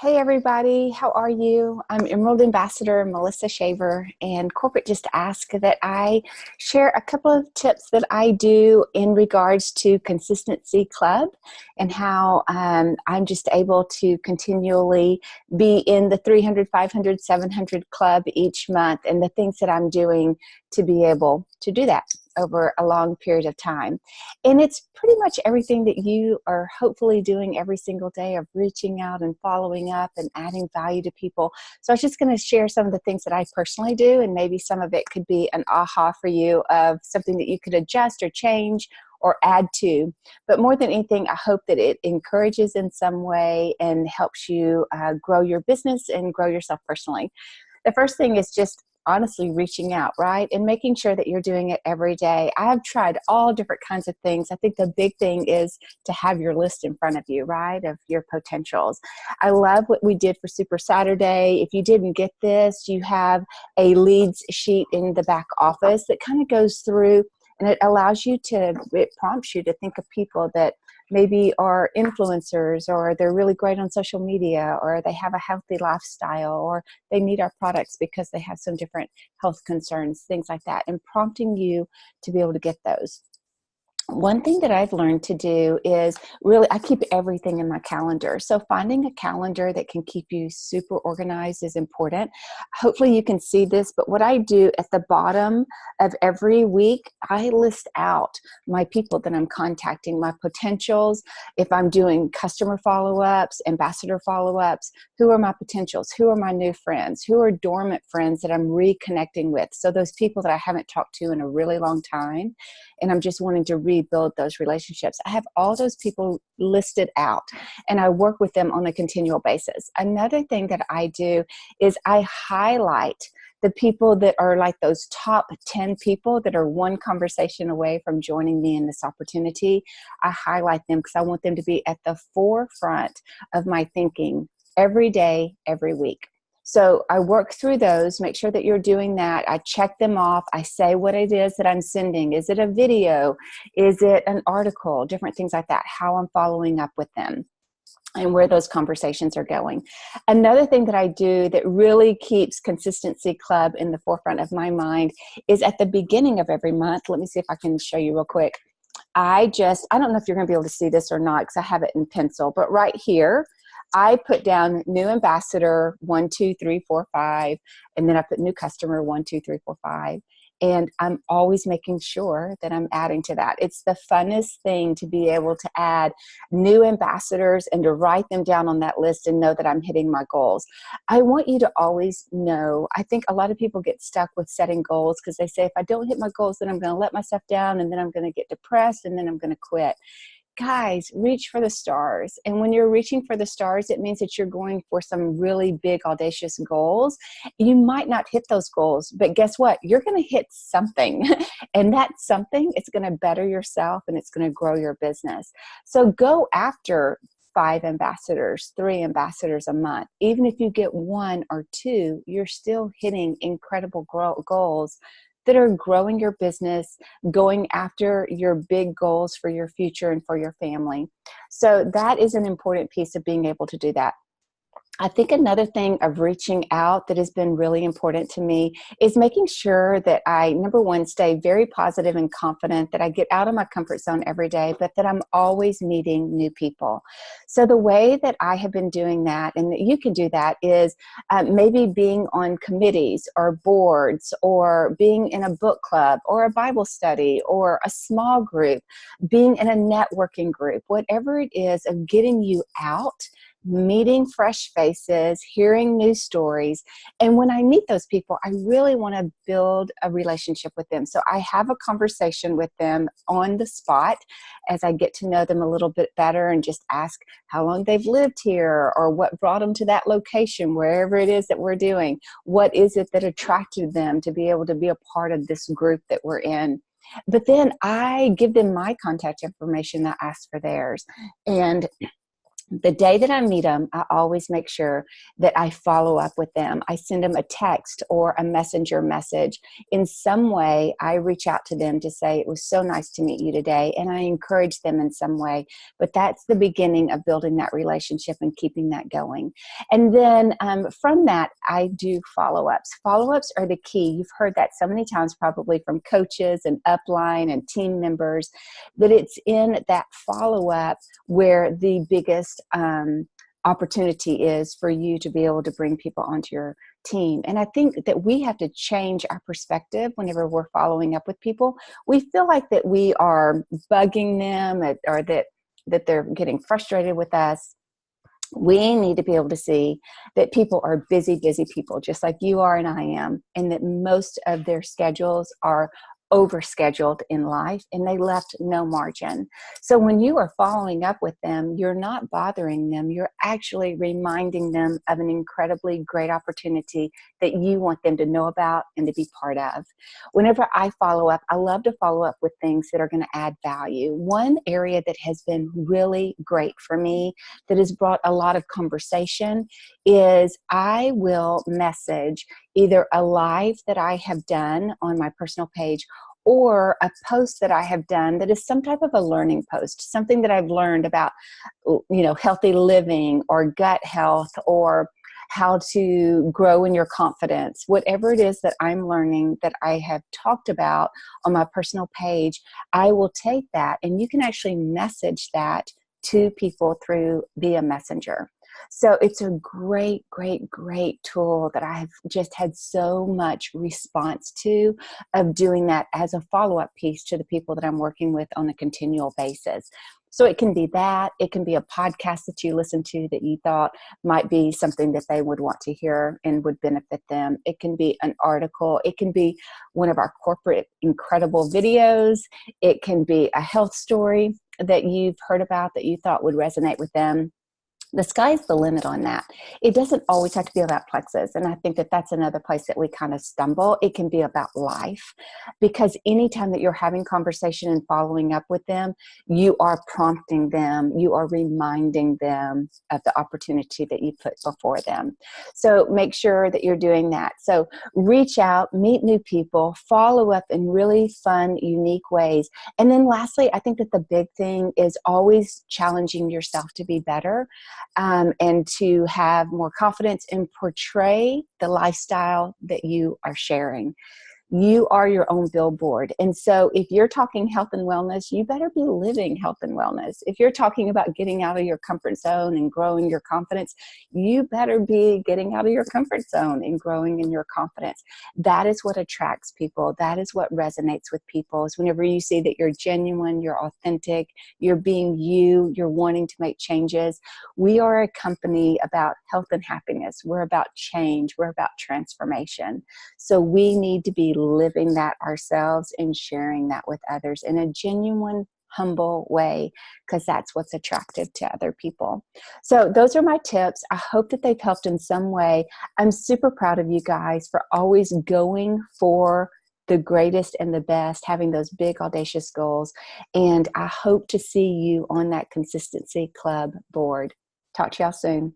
Hey everybody, how are you? I'm Emerald Ambassador Melissa Shaver, and corporate just asked that I share a couple of tips that I do in regards to Consistency Club and how I'm just able to continually be in the 300, 500, 700 club each month, and the things that I'm doing to be able to do that over a long period of time. And it's pretty much everything that you are hopefully doing every single day of reaching out and following up and adding value to people. So I was just going to share some of the things that I personally do, and maybe some of it could be an aha for you of something that you could adjust or change or add to. But more than anything, I hope that it encourages in some way and helps you grow your business and grow yourself personally. The first thing is just honestly reaching out, right? And making sure that you're doing it every day. I have tried all different kinds of things. I think the big thing is to have your list in front of you, right? Of your potentials. I love what we did for Super Saturday. If you didn't get this, you have a leads sheet in the back office that kind of goes through, and it prompts you to think of people that maybe are influencers, or they're really great on social media, or they have a healthy lifestyle, or they need our products because they have some different health concerns, things like that, and prompting you to be able to get those. One thing that I've learned to do is really, I keep everything in my calendar. So finding a calendar that can keep you super organized is important. Hopefully you can see this, but what I do at the bottom of every week, I list out my people that I'm contacting, my potentials. If I'm doing customer follow-ups, ambassador follow-ups, who are my potentials? Who are my new friends? Who are dormant friends that I'm reconnecting with? So those people that I haven't talked to in a really long time, and I'm just wanting to rebuild those relationships. I have all those people listed out, and I work with them on a continual basis. Another thing that I do is I highlight the people that are like those top 10 people that are one conversation away from joining me in this opportunity. I highlight them because I want them to be at the forefront of my thinking every day, every week. So I work through those, make sure that you're doing that. I check them off. I say what it is that I'm sending. Is it a video? Is it an article? Different things like that, how I'm following up with them and where those conversations are going. Another thing that I do that really keeps Consistency Club in the forefront of my mind is at the beginning of every month. Let me see if I can show you real quick. I don't know if you're going to be able to see this or not because I have it in pencil, but right here, I put down new ambassador 1, 2, 3, 4, 5, and then I put new customer 1, 2, 3, 4, 5. And I'm always making sure that I'm adding to that. It's the funnest thing to be able to add new ambassadors and to write them down on that list and know that I'm hitting my goals. I want you to always know, I think a lot of people get stuck with setting goals because they say, if I don't hit my goals, then I'm going to let myself down, and then I'm going to get depressed, and then I'm going to quit. Guys, reach for the stars. And when you're reaching for the stars, it means that you're going for some really big, audacious goals. You might not hit those goals, but guess what? You're going to hit something. And that something, it's going to better yourself and it's going to grow your business. So go after 5 ambassadors, 3 ambassadors a month. Even if you get 1 or 2, you're still hitting incredible goals that are growing your business, going after your big goals for your future and for your family. So that is an important piece of being able to do that. I think another thing of reaching out that has been really important to me is making sure that I, number one, stay very positive and confident, that I get out of my comfort zone every day, but that I'm always meeting new people. So the way that I have been doing that, and that you can do that, is maybe being on committees or boards, or being in a book club or a Bible study or a small group, being in a networking group, whatever it is of getting you out, meeting fresh faces, hearing new stories. And when I meet those people, I really want to build a relationship with them. So I have a conversation with them on the spot as I get to know them a little bit better, and just ask how long they've lived here, or what brought them to that location, wherever it is that we're doing. What is it that attracted them to be able to be a part of this group that we're in? But then I give them my contact information. I ask for theirs. And the day that I meet them, I always make sure that I follow up with them. I send them a text or a messenger message. In some way, I reach out to them to say, it was so nice to meet you today. And I encourage them in some way. But that's the beginning of building that relationship and keeping that going. And then from that, I do follow-ups. Follow-ups are the key. You've heard that so many times probably from coaches and upline and team members, that it's in that follow-up where the biggest opportunity is for you to be able to bring people onto your team. And I think that we have to change our perspective whenever we're following up with people. We feel like that we are bugging them, or that they're getting frustrated with us. We need to be able to see that people are busy, busy people, just like you are and I am, and that most of their schedules are overscheduled in life, and they left no margin. So when you are following up with them, you're not bothering them. You're actually reminding them of an incredibly great opportunity that you want them to know about and to be part of. Whenever I follow up, I love to follow up with things that are going to add value. One area that has been really great for me, that has brought a lot of conversation, is I will message either a live that I have done on my personal page, or a post that I have done that is some type of a learning post, something that I've learned about, healthy living or gut health, or how to grow in your confidence. Whatever it is that I'm learning that I have talked about on my personal page, I will take that, and you can actually message that to people through via Messenger. So it's a great, great, great tool that I've just had so much response to, of doing that as a follow-up piece to the people that I'm working with on a continual basis. So it can be that, it can be a podcast that you listen to that you thought might be something that they would want to hear and would benefit them. It can be an article. It can be one of our corporate incredible videos. It can be a health story that you've heard about that you thought would resonate with them. The sky's the limit on that. It doesn't always have to be about Plexus. And I think that that's another place that we kind of stumble. It can be about life, because anytime that you're having conversation and following up with them, you are prompting them, you are reminding them of the opportunity that you put before them. So make sure that you're doing that. So reach out, meet new people, follow up in really fun, unique ways. And then lastly, I think that the big thing is always challenging yourself to be better. And to have more confidence and portray the lifestyle that you are sharing. You are your own billboard. And so if you're talking health and wellness, you better be living health and wellness. If you're talking about getting out of your comfort zone and growing your confidence, you better be getting out of your comfort zone and growing in your confidence. That is what attracts people. That is what resonates with people, is whenever you see that you're genuine, you're authentic, you're being you, you're wanting to make changes. We are a company about health and happiness. We're about change. We're about transformation. So we need to be living that ourselves and sharing that with others in a genuine, humble way, because that's what's attractive to other people. So those are my tips. I hope that they've helped in some way. I'm super proud of you guys for always going for the greatest and the best, having those big, audacious goals. And I hope to see you on that Consistency Club board. Talk to y'all soon.